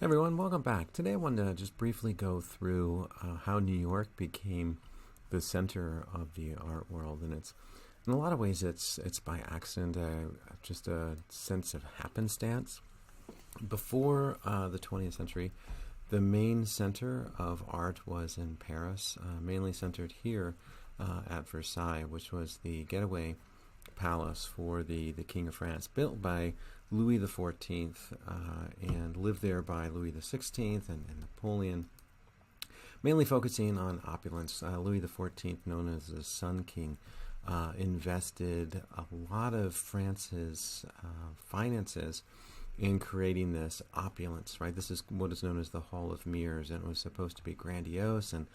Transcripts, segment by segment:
Hey everyone, welcome back. Today I wanted to just briefly go through how New York became the center of the art world, and it's in a lot of ways it's by accident, just a sense of happenstance. Before the 20th century, the main center of art was in Paris, mainly centered here at Versailles, which was the getaway palace for the King of France, built by Louis XIV and lived there by Louis XVI and Napoleon, mainly focusing on opulence. Louis XIV, known as the Sun King, invested a lot of France's finances in creating this opulence, right? This is what is known as the Hall of Mirrors, and it was supposed to be grandiose and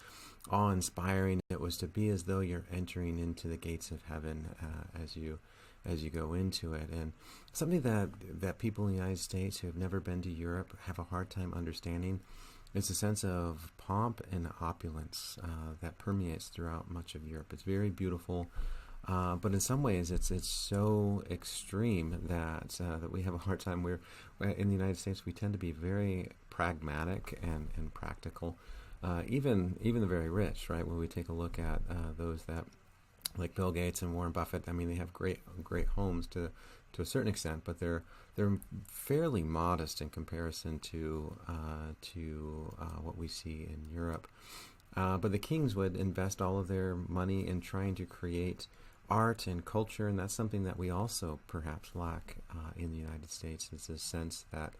awe-inspiring. It was to be as though you're entering into the gates of heaven as you go into it. And something that people in the United States who have never been to Europe have a hard time understanding is a sense of pomp and opulence that permeates throughout much of Europe. It's very beautiful. But in some ways, it's so extreme that we have a hard time. We're in the United States, we tend to be very pragmatic and practical. Even the very rich, right? When we take a look at those that, like Bill Gates and Warren Buffett, I mean, they have great homes to a certain extent, but they're fairly modest in comparison to what we see in Europe. But the kings would invest all of their money in trying to create art and culture, and that's something that we also perhaps lack in the United States. It's a sense that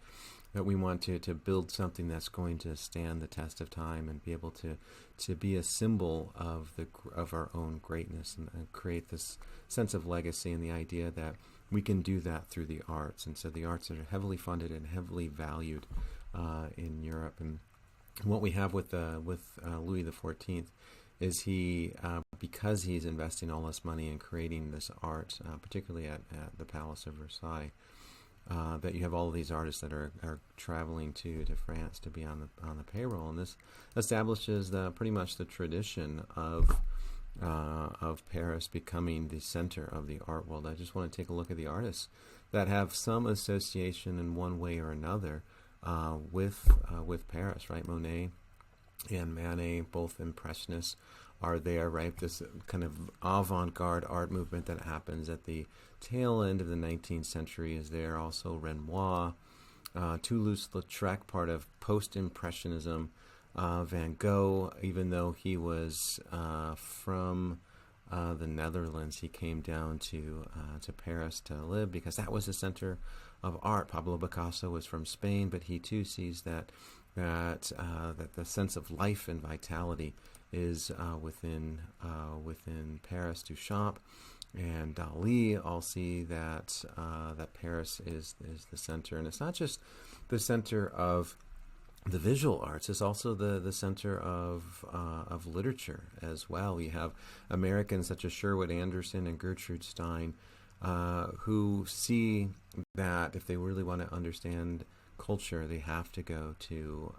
we want to build something that's going to stand the test of time and be able to be a symbol of our own greatness and create this sense of legacy, and the idea that we can do that through the arts. And so the arts are heavily funded and heavily valued in Europe. And what we have with Louis XIV is he, because he's investing all this money in creating this art, particularly at the Palace of Versailles, that you have all of these artists that are traveling to France to be on the payroll, and this establishes pretty much the tradition of Paris becoming the center of the art world. I just want to take a look at the artists that have some association in one way or another with Paris, right? Monet and Manet, both impressionists, are there, right? This kind of avant-garde art movement that happens at the tail end of the 19th century is there. Also Renoir, Toulouse-Lautrec, part of post-impressionism. Van Gogh, even though he was from the Netherlands, he came down to Paris to live because that was the center of art. Pablo Picasso was from Spain, but he too sees that the sense of life and vitality is within Paris. Duchamp and Dali all see that Paris is the center, and it's not just the center of the visual arts, is also the center of literature as well. You have Americans such as Sherwood Anderson and Gertrude Stein who see that if they really want to understand culture, they have to go to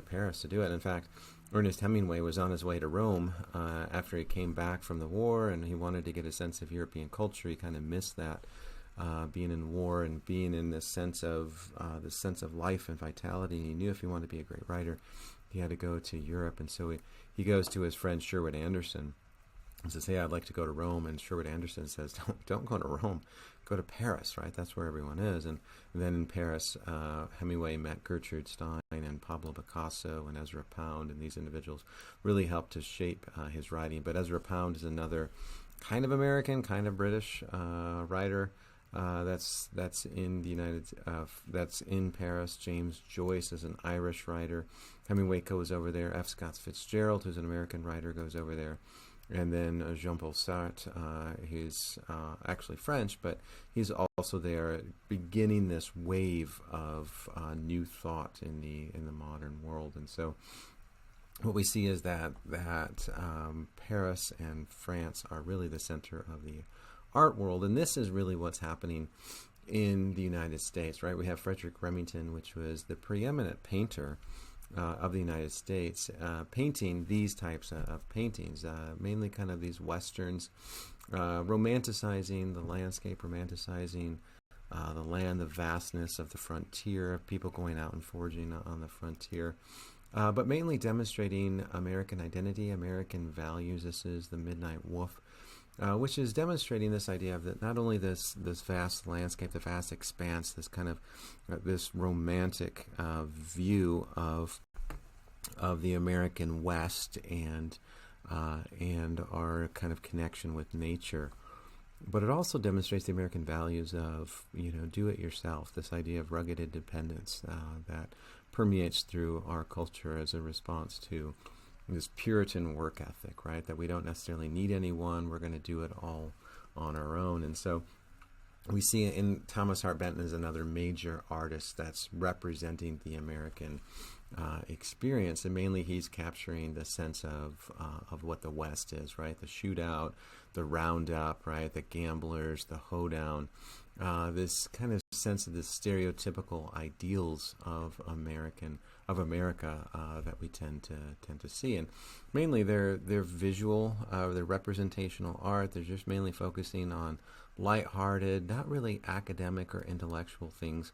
Paris to do it. In fact, Ernest Hemingway was on his way to Rome after he came back from the war, and he wanted to get a sense of European culture. He kind of missed that. Being in war and being in this sense of life and vitality. And he knew if he wanted to be a great writer, he had to go to Europe. And so he goes to his friend Sherwood Anderson and says, "Hey, I'd like to go to Rome." And Sherwood Anderson says, "Don't go to Rome. Go to Paris, right? That's where everyone is." And then in Paris, Hemingway met Gertrude Stein and Pablo Picasso and Ezra Pound, and these individuals really helped to shape his writing. But Ezra Pound is another kind of American, kind of British writer. That's in Paris. James Joyce is an Irish writer. Hemingway goes over there. F. Scott Fitzgerald, who's an American writer, goes over there. And then Jean-Paul Sartre, he's actually French, but he's also there, beginning this wave of new thought in the modern world. And so what we see is that Paris and France are really the center of the art world, and this is really what's happening in the United States, right? We have Frederick Remington, which was the preeminent painter of the United States, painting these types of paintings, mainly kind of these westerns, romanticizing the landscape, romanticizing the land, the vastness of the frontier, people going out and foraging on the frontier. But mainly demonstrating American identity, American values. This is the Midnight Wolf, which is demonstrating this idea of that not only this vast landscape, the vast expanse, this kind of this romantic view of the American West and our kind of connection with nature. But it also demonstrates the American values of, do it yourself, this idea of rugged independence that permeates through our culture as a response to this Puritan work ethic, right? That we don't necessarily need anyone, we're going to do it all on our own. And so we see in Thomas Hart Benton as another major artist that's representing the American experience, and mainly he's capturing the sense of what the West is, right? The shootout, the roundup, right? The gamblers, the hoedown, this kind of sense of the stereotypical ideals of America that we tend to see, and mainly they're visual, they're representational art. They're just mainly focusing on lighthearted, not really academic or intellectual things,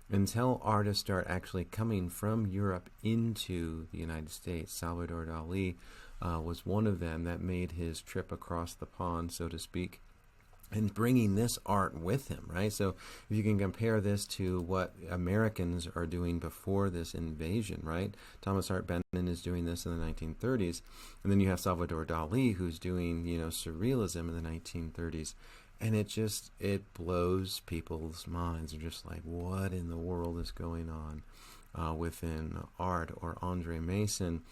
until artists start actually coming from Europe into the United States. Salvador Dali was one of them that made his trip across the pond, so to speak, and bringing this art with him, right? So if you can compare this to what Americans are doing before this invasion, right? Thomas Hart Benton is doing this in the 1930s, and then you have Salvador Dali, who's doing, surrealism in the 1930s. And it blows people's minds. They're just like, what in the world is going on within art? Or Andre Mason,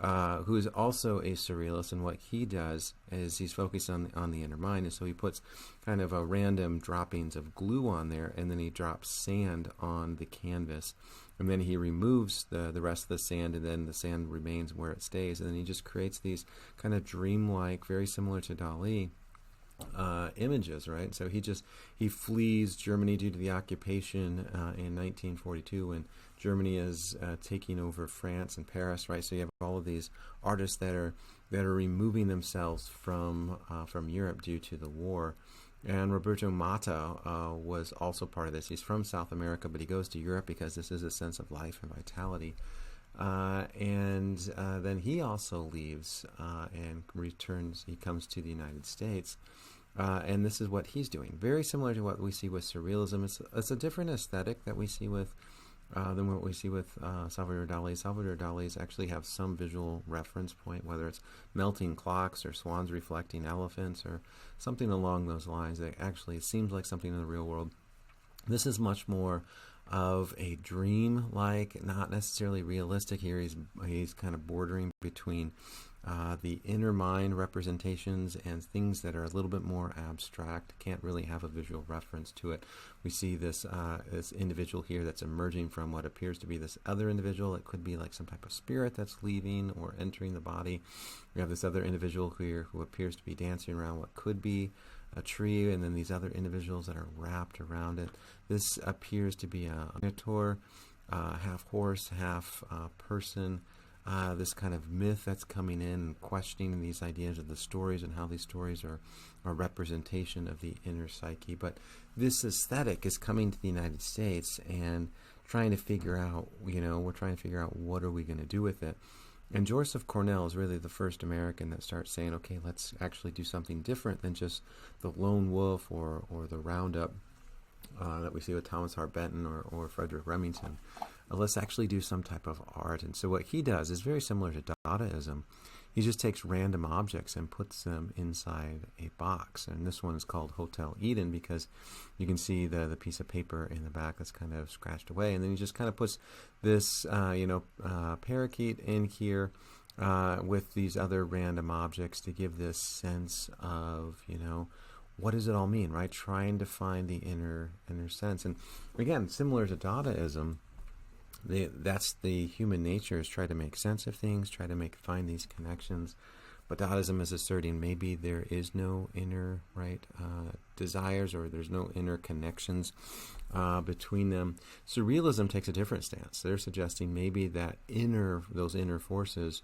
who is also a surrealist, and what he does is he's focused on the inner mind, and so he puts kind of a random droppings of glue on there, and then he drops sand on the canvas, and then he removes the rest of the sand, and then the sand remains where it stays, and then he just creates these kind of dreamlike, very similar to Dali, images, right? So he flees Germany due to the occupation in 1942 when Germany is taking over France and Paris, right? So you have all of these artists that are removing themselves from Europe due to the war. And Roberto Matta was also part of this. He's from South America, but he goes to Europe because this is a sense of life and vitality. And then he also leaves and returns. He comes to the United States. And this is what he's doing. Very similar to what we see with surrealism. It's a different aesthetic that we see with than what we see with Salvador Dali. Salvador Dali's actually have some visual reference point, whether it's melting clocks or swans reflecting elephants or something along those lines that actually seems like something in the real world. This is much more of a dream, like not necessarily realistic. Here he's kind of bordering between the inner mind representations and things that are a little bit more abstract, can't really have a visual reference to it. We see this individual here that's emerging from what appears to be this other individual. It could be like some type of spirit that's leaving or entering the body. We have this other individual here who appears to be dancing around what could be a tree, and then these other individuals that are wrapped around it. This appears to be a minotaur, half horse, half person. This kind of myth that's coming in and questioning these ideas of the stories and how these stories are a representation of the inner psyche. But this aesthetic is coming to the United States and trying to figure out, we're trying to figure out what are we going to do with it. And Joseph Cornell is really the first American that starts saying, okay, let's actually do something different than just the lone wolf or the roundup that we see with Thomas Hart Benton or Frederick Remington. Let's actually do some type of art. And so what he does is very similar to Dadaism. He just takes random objects and puts them inside a box. And this one is called Hotel Eden because you can see the piece of paper in the back that's kind of scratched away. And then he just kind of puts this, parakeet in here with these other random objects to give this sense of, what does it all mean, right? Trying to find the inner sense. And again, similar to Dadaism, that's the human nature, is try to make sense of things, try to find these connections. But Dadaism is asserting maybe there is no inner desires, or there's no inner connections between them. Surrealism takes a different stance. They're suggesting maybe that those inner forces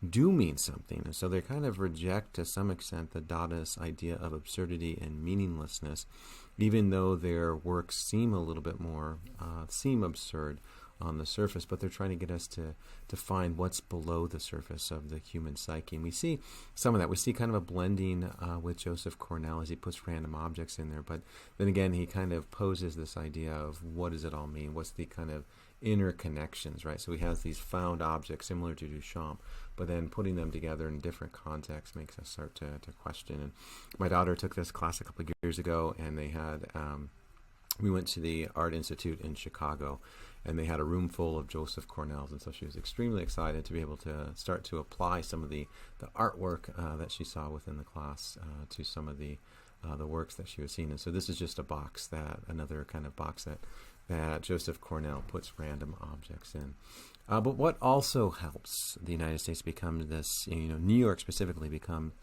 do mean something, and so they kind of reject to some extent the Dadaist idea of absurdity and meaninglessness, even though their works seem a little bit more, seem absurd on the surface, but they're trying to get us to find what's below the surface of the human psyche. And we see some of that. We see kind of a blending with Joseph Cornell as he puts random objects in there, but then again, he kind of poses this idea of what does it all mean? What's the kind of inner connections, right? So he has these found objects similar to Duchamp, but then putting them together in different contexts makes us start to question. And my daughter took this class a couple of years ago, and they had, we went to the Art Institute in Chicago, and they had a room full of Joseph Cornells, and so she was extremely excited to be able to start to apply some of the artwork that she saw within the class to some of the works that she was seeing. And so this is just a box another kind of box that Joseph Cornell puts random objects in. But what also helps the United States become this, New York specifically become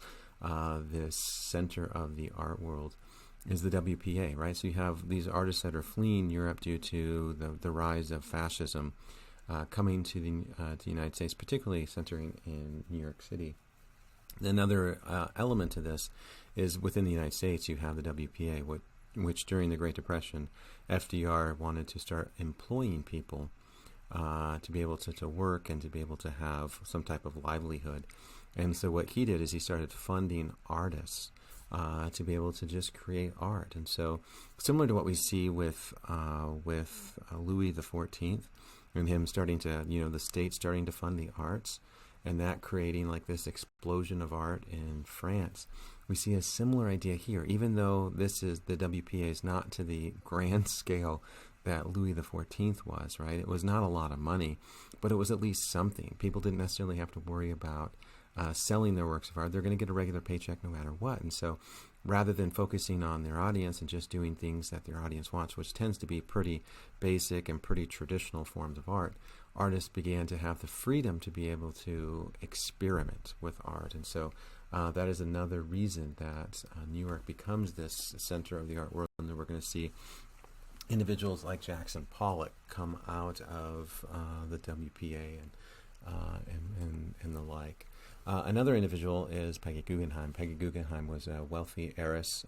this center of the art world is the WPA, right? So you have these artists that are fleeing Europe due to the rise of fascism coming to the United States, particularly centering in New York City. Another element to this is within the United States, you have the WPA, which during the Great Depression, FDR wanted to start employing people to be able to work and to be able to have some type of livelihood. And so what he did is he started funding artists to be able to just create art. And so similar to what we see with Louis XIV and him starting to, the state starting to fund the arts and that creating like this explosion of art in France. We see a similar idea here, even though the WPA is not to the grand scale that Louis XIV was, right? It was not a lot of money, but it was at least something. People didn't necessarily have to worry about selling their works of art. They're going to get a regular paycheck no matter what. And so rather than focusing on their audience and just doing things that their audience wants, which tends to be pretty basic and pretty traditional forms of art, artists began to have the freedom to be able to experiment with art. And so that is another reason that New York becomes this center of the art world, and then we're going to see individuals like Jackson Pollock come out of the WPA and the like. Another individual is Peggy Guggenheim. Peggy Guggenheim was a wealthy heiress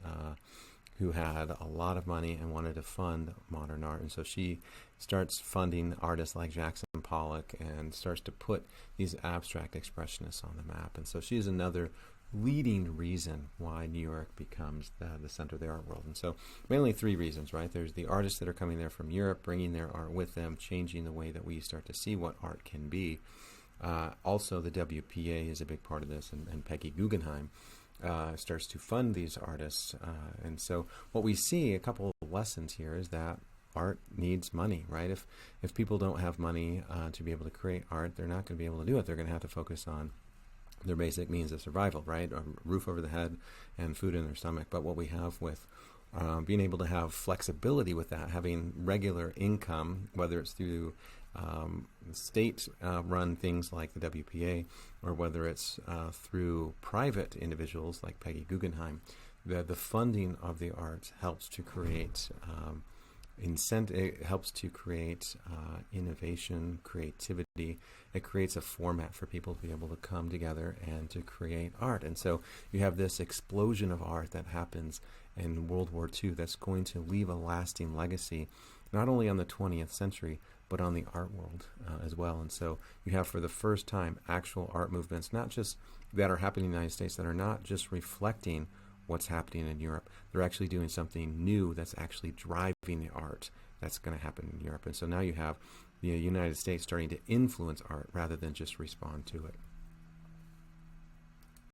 who had a lot of money and wanted to fund modern art. And so she starts funding artists like Jackson Pollock and starts to put these abstract expressionists on the map. And so she's another leading reason why New York becomes the center of the art world. And so mainly three reasons, right? There's the artists that are coming there from Europe, bringing their art with them, changing the way that we start to see what art can be. Also, the WPA is a big part of this, and Peggy Guggenheim starts to fund these artists. And so what we see, a couple of lessons here, is that art needs money, right? If people don't have money to be able to create art, they're not going to be able to do it. They're going to have to focus on their basic means of survival, right? A roof over the head and food in their stomach. But what we have with being able to have flexibility with that, having regular income, whether it's through state-run things like the WPA, or whether it's through private individuals like Peggy Guggenheim, the funding of the arts helps to create it helps to create innovation, creativity. It creates a format for people to be able to come together and to create art. And so you have this explosion of art that happens in World War II that's going to leave a lasting legacy, not only on the 20th century, but on the art world as well. And so you have, for the first time, actual art movements, not just that are happening in the United States, that are not just reflecting what's happening in Europe. They're actually doing something new that's actually driving the art that's going to happen in Europe. And so now you have the United States starting to influence art rather than just respond to it.